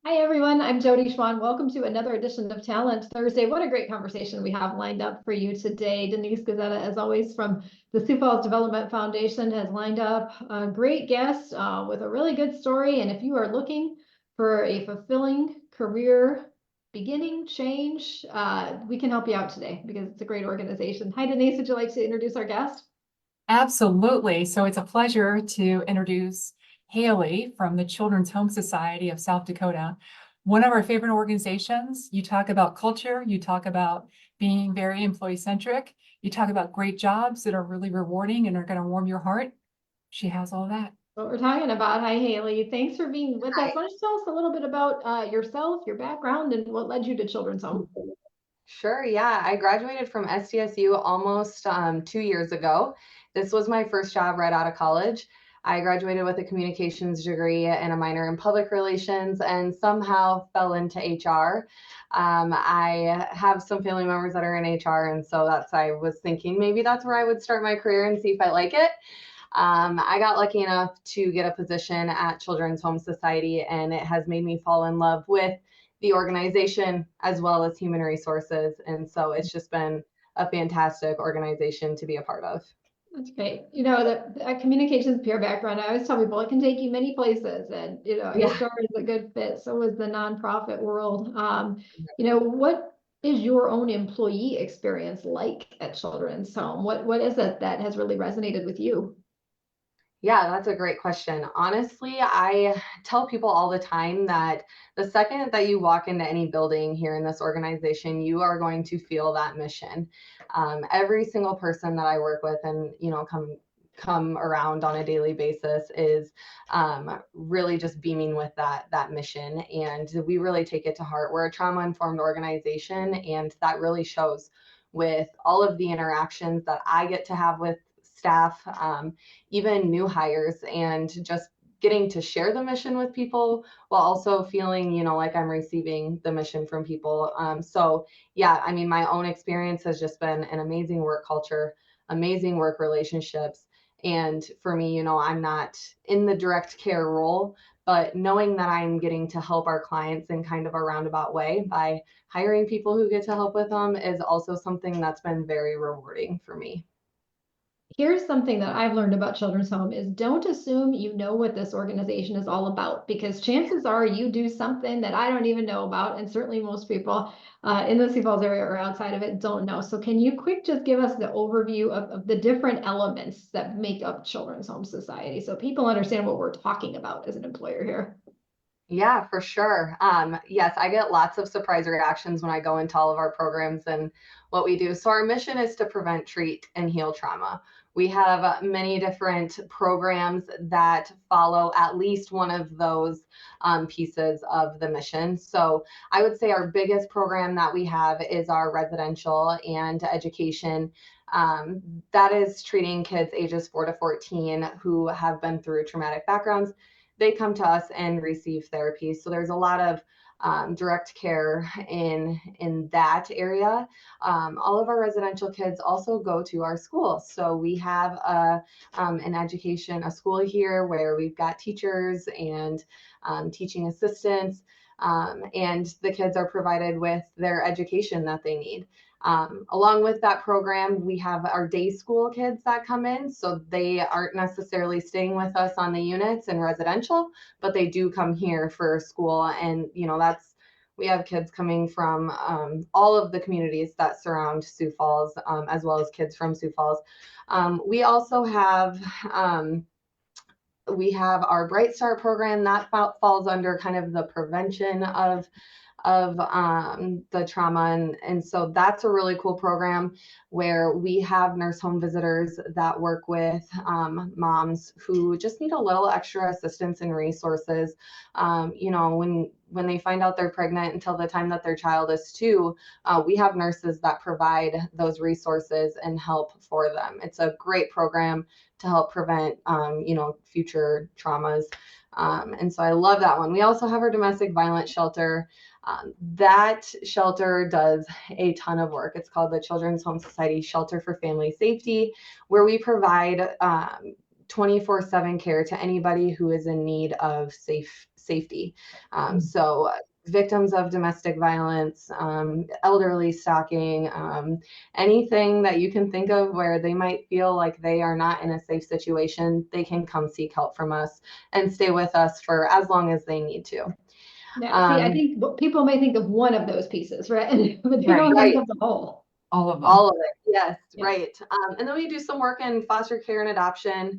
Hi, everyone. I'm Jody Schwan. Welcome to another edition of Talent Thursday. What a great conversation we have lined up for you today. Denise Gazzetta, as always, from the Sioux Falls Development Foundation, has lined up a great guest with a really good story. And if you are looking for a fulfilling career beginning change, we can help you out today because it's a great organization. Hi, Denise. Would you like to introduce our guest? Absolutely. So it's a pleasure to introduce Haley from the Children's Home Society of South Dakota, one of our favorite organizations. You talk about culture, you talk about being very employee centric, you talk about great jobs that are really rewarding and are going to warm your heart. She has all that. What we're talking about. Hi, Haley. Thanks for being with us. Hi. Why don't you tell us a little bit about yourself, your background, and what led you to Children's Home? Sure, yeah. I graduated from SDSU almost 2 years ago. This was my first job right out of college. I graduated with a communications degree and a minor in public relations and somehow fell into HR. I have some family members that are in HR, and so I was thinking maybe that's where I would start my career and see if I like it. I got lucky enough to get a position at Children's Home Society, and it has made me fall in love with the organization as well as human resources. And so it's just been a fantastic organization to be a part of. That's great. You know, that communications peer background, I always tell people it can take you many places and, Yeah. HR is a good fit. So is the nonprofit world. What is your own employee experience like at Children's Home? What is it that has really resonated with you? Yeah, that's a great question. Honestly, I tell people all the time that the second that you walk into any building here in this organization, you are going to feel that mission. Every single person that I work with and come around on a daily basis is really just beaming with that mission, and we really take it to heart. We're a trauma informed organization, and that really shows with all of the interactions that I get to have with staff, even new hires, and just getting to share the mission with people while also feeling, like I'm receiving the mission from people. So yeah, I mean, my own experience has just been an amazing work culture, amazing work relationships. And for me, I'm not in the direct care role, but knowing that I'm getting to help our clients in kind of a roundabout way by hiring people who get to help with them is also something that's been very rewarding for me. Here's something that I've learned about Children's Home is don't assume you know what this organization is all about, because chances are you do something that I don't even know about, and certainly most people in the Sioux Falls area or outside of it don't know. So can you quick just give us the overview of the different elements that make up Children's Home Society so people understand what we're talking about as an employer here? Yeah, for sure. Yes, I get lots of surprise reactions when I go into all of our programs and what we do. So, our mission is to prevent, treat, and heal trauma. We have many different programs that follow at least one of those pieces of the mission. So, I would say our biggest program that we have is our residential and education. That is treating kids ages 4 to 14 who have been through traumatic backgrounds. They come to us and receive therapy. So there's a lot of direct care in that area. All of our residential kids also go to our school. So we have a school here where we've got teachers and teaching assistants, and the kids are provided with their education that they need. Along with that program, we have our day school kids that come in. So they aren't necessarily staying with us on the units in residential, but they do come here for school. And, we have kids coming from all of the communities that surround Sioux Falls, as well as kids from Sioux Falls. We also have our Bright Start program that falls under kind of the prevention of the trauma. And so that's a really cool program where we have nurse home visitors that work with moms who just need a little extra assistance and resources. When they find out they're pregnant until the time that their child is 2, we have nurses that provide those resources and help for them. It's a great program to help prevent, future traumas. And so I love that one. We also have our domestic violence shelter. That shelter does a ton of work. It's called the Children's Home Society Shelter for Family Safety, where we provide 24/7 care to anybody who is in need of safety. So victims of domestic violence, elderly stalking, anything that you can think of where they might feel like they are not in a safe situation, they can come seek help from us and stay with us for as long as they need to. Yeah, see, I think people may think of one of those pieces, right? But they don't think of the whole. All of them. All of it, yes, Yeah. right. And then we do some work in foster care and adoption,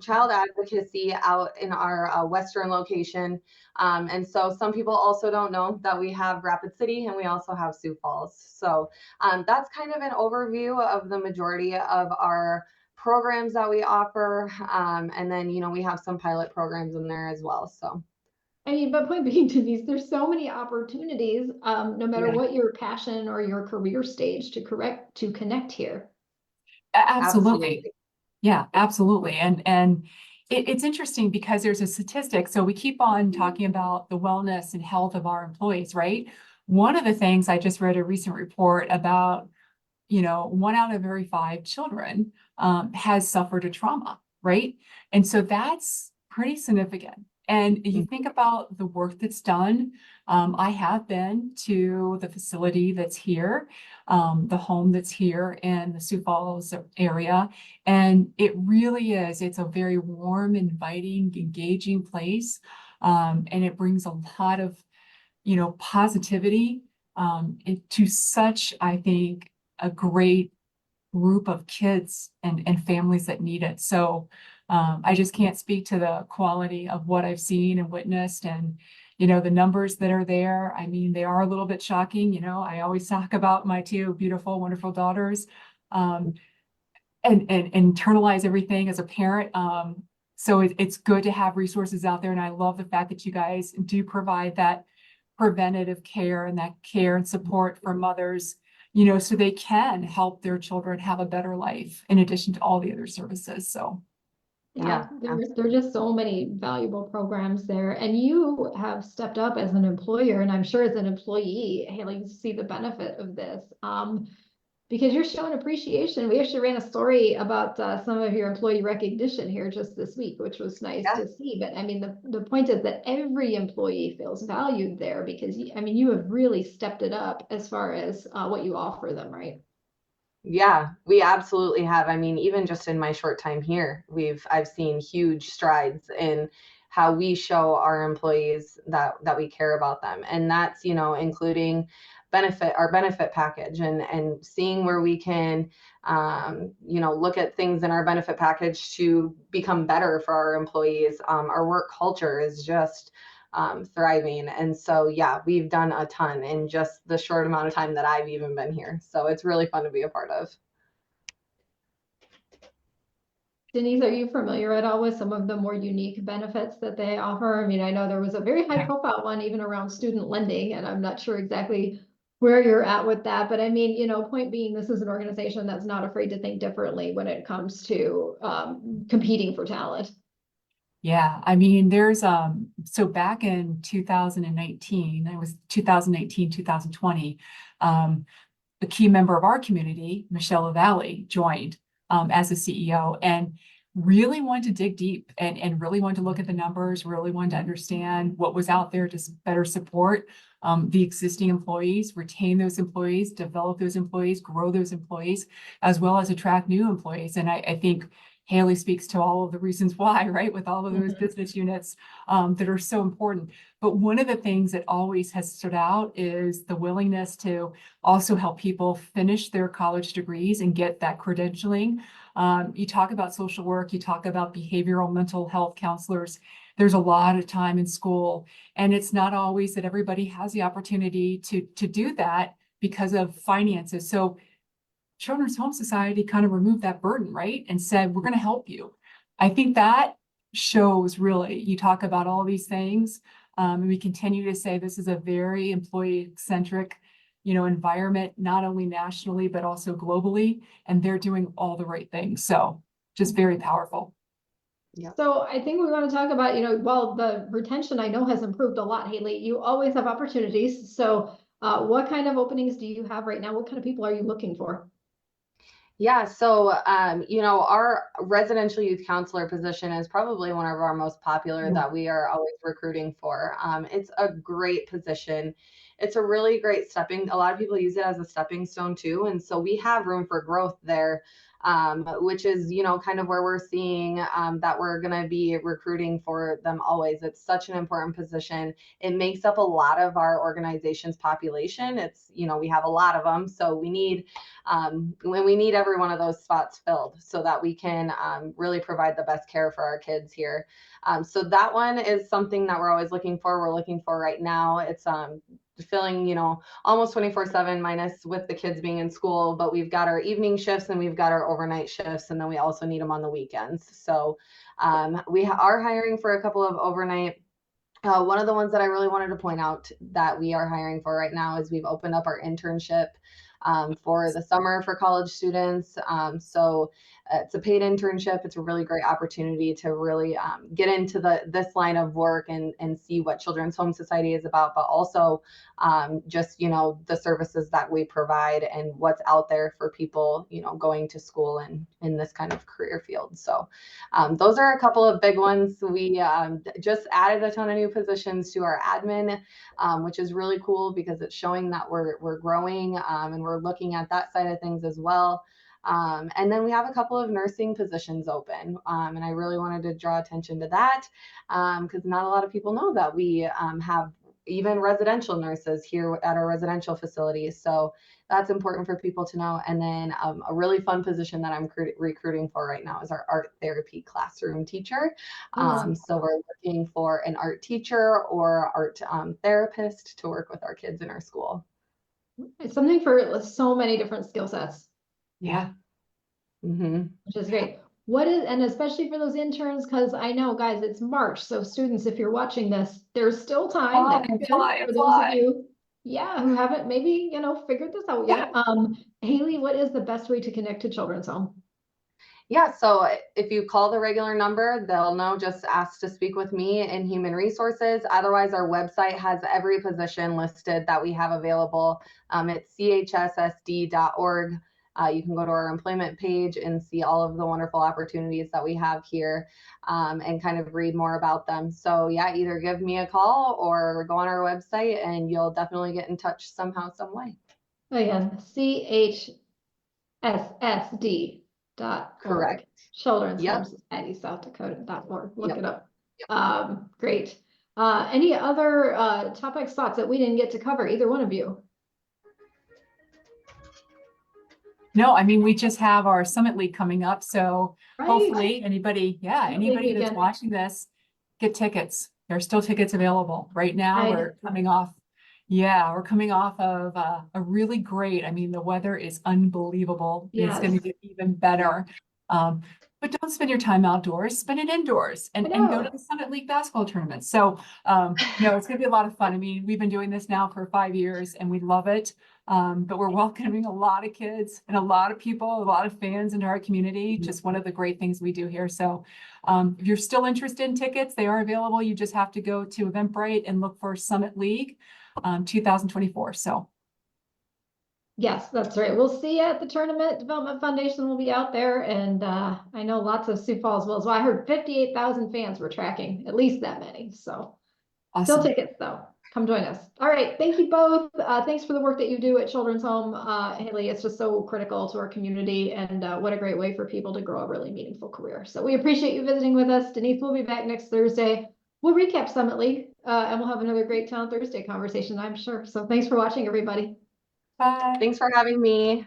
child advocacy out in our Western location. And so some people also don't know that we have Rapid City and we also have Sioux Falls. So that's kind of an overview of the majority of our programs that we offer. And then, you know, we have some pilot programs in there as well. So. I mean, but point being, Denise, there's so many opportunities, no matter what your passion or your career stage to connect here. Absolutely. Yeah, absolutely. And it's interesting because there's a statistic. So we keep on talking about the wellness and health of our employees, right? One of the things, I just read a recent report about, you know, 1 out of every 5 children has suffered a trauma, right? And so that's pretty significant. And you think about the work that's done. I have been to the facility that's here, the home that's here in the Sioux Falls area. And it really is, it's a very warm, inviting, engaging place. And it brings a lot of, you know, positivity to such, I think, a great group of kids and families that need it. So I just can't speak to the quality of what I've seen and witnessed, and you know, the numbers that are there. I mean, they are a little bit shocking. You know, I always talk about my 2 beautiful, wonderful daughters, and internalize everything as a parent. So it's good to have resources out there, and I love the fact that you guys do provide that preventative care and that care and support for mothers, you know, so they can help their children have a better life in addition to all the other services. So Yeah, there are just so many valuable programs there. And you have stepped up as an employer, and I'm sure as an employee, Haley, you see the benefit of this. Because you're showing appreciation. We actually ran a story about some of your employee recognition here just this week, which was nice to see. But I mean, the point is that every employee feels valued there because, I mean, you have really stepped it up as far as what you offer them, right? Yeah, we absolutely have. I mean, even just in my short time here, I've seen huge strides in how we show our employees that we care about them. And that's, you know, including our benefit package and seeing where we can you know, look at things in our benefit package to become better for our employees. Our work culture is just thriving. And so, yeah, we've done a ton in just the short amount of time that I've even been here. So it's really fun to be a part of. Denise, are you familiar at all with some of the more unique benefits that they offer? I mean, I know there was a very high profile one even around student lending, and I'm not sure exactly where you're at with that. But I mean, you know, point being, this is an organization that's not afraid to think differently when it comes to competing for talent. yeah, I mean, there's so back in 2019, it was 2019, 2020, a key member of our community, Michelle Valley, joined as a CEO and really wanted to dig deep and really wanted to look at the numbers, really wanted to understand what was out there to better support the existing employees, retain those employees, develop those employees, grow those employees, as well as attract new employees. And I think Haley speaks to all of the reasons why, right? With all of those business units that are so important. But one of the things that always has stood out is the willingness to also help people finish their college degrees and get that credentialing. You talk about social work, you talk about behavioral mental health counselors. There's a lot of time in school, and it's not always that everybody has the opportunity to do that because of finances. So Children's Home Society kind of removed that burden, right? And said, we're going to help you. I think that shows really, you talk about all these things, and we continue to say this is a very employee-centric, you know, environment, not only nationally, but also globally, and they're doing all the right things. So just very powerful. Yeah. So I think we want to talk about, you know, while the retention I know has improved a lot, Haley, you always have opportunities. So what kind of openings do you have right now? What kind of people are you looking for? Yeah, so our residential youth counselor position is probably one of our most popular that we are always recruiting for. It's a great position. It's a really great a lot of people use it as a stepping stone too. And so we have room for growth there, which is, kind of where we're seeing that we're going to be recruiting for them always. It's such an important position. It makes up a lot of our organization's population. It's, we have a lot of them. So when we need every one of those spots filled so that we can really provide the best care for our kids here. So that one is something that we're always looking for. We're looking for right now. It's filling, almost 24/7 minus with the kids being in school, but we've got our evening shifts and we've got our overnight shifts, and then we also need them on the weekends. So we are hiring for a couple of overnight. One of the ones that I really wanted to point out that we are hiring for right now is we've opened up our internship for the summer for college students. So it's a paid internship. It's a really great opportunity to really get into this line of work and see what Children's Home Society is about, but also just, the services that we provide and what's out there for people, going to school and in this kind of career field. So those are a couple of big ones. We just added a ton of new positions to our admin, which is really cool because it's showing that we're growing and we're looking at that side of things as well. And then we have a couple of nursing positions open. And I really wanted to draw attention to that because not a lot of people know that we have even residential nurses here at our residential facilities. So that's important for people to know. And then a really fun position that I'm recruiting for right now is our art therapy classroom teacher. So we're looking for an art teacher or art therapist to work with our kids in our school. It's something for so many different skill sets. Yeah. Which is great. And especially for those interns, because I know, guys, it's March. So students, if you're watching this, there's still time. That's good for those of you, who haven't maybe, figured this out yet. Haley, what is the best way to connect to Children's Home? Yeah, so if you call the regular number, they'll know, just ask to speak with me in human resources. Otherwise, our website has every position listed that we have available. It's chssd.org. You can go to our employment page and see all of the wonderful opportunities that we have here and kind of read more about them. So yeah, either give me a call or go on our website and you'll definitely get in touch somehow, some way. Again, chssd.org. Correct. Children's Home Society, South Dakota.org. Look it up. Yep. Great. Any other topics, thoughts that we didn't get to cover, either one of you? No, I mean, we just have our Summit League coming up. So hopefully anybody that's watching this, get tickets. There are still tickets available right now. We're coming off of a really great, the weather is unbelievable. Yes. It's going to get even better. But don't spend your time outdoors, spend it indoors and go to the Summit League basketball tournament. So it's going to be a lot of fun. We've been doing this now for 5 years and we love it. But we're welcoming a lot of kids and a lot of people, a lot of fans into our community. Just one of the great things we do here. So if you're still interested in tickets, they are available. You just have to go to Eventbrite and look for Summit League 2024. So. Yes, that's right. We'll see you at the tournament. Development Foundation will be out there. And I know lots of Sioux Falls will as well. I heard 58,000 fans were tracking, at least that many. So awesome. Still tickets though. Come join us. All right. Thank you both. Thanks for the work that you do at Children's Home. Haley, it's just so critical to our community and what a great way for people to grow a really meaningful career. So we appreciate you visiting with us. Denise will be back next Thursday. We'll recap Summit League and we'll have another great Talent Thursday conversation, I'm sure. So thanks for watching, everybody. Bye. Thanks for having me.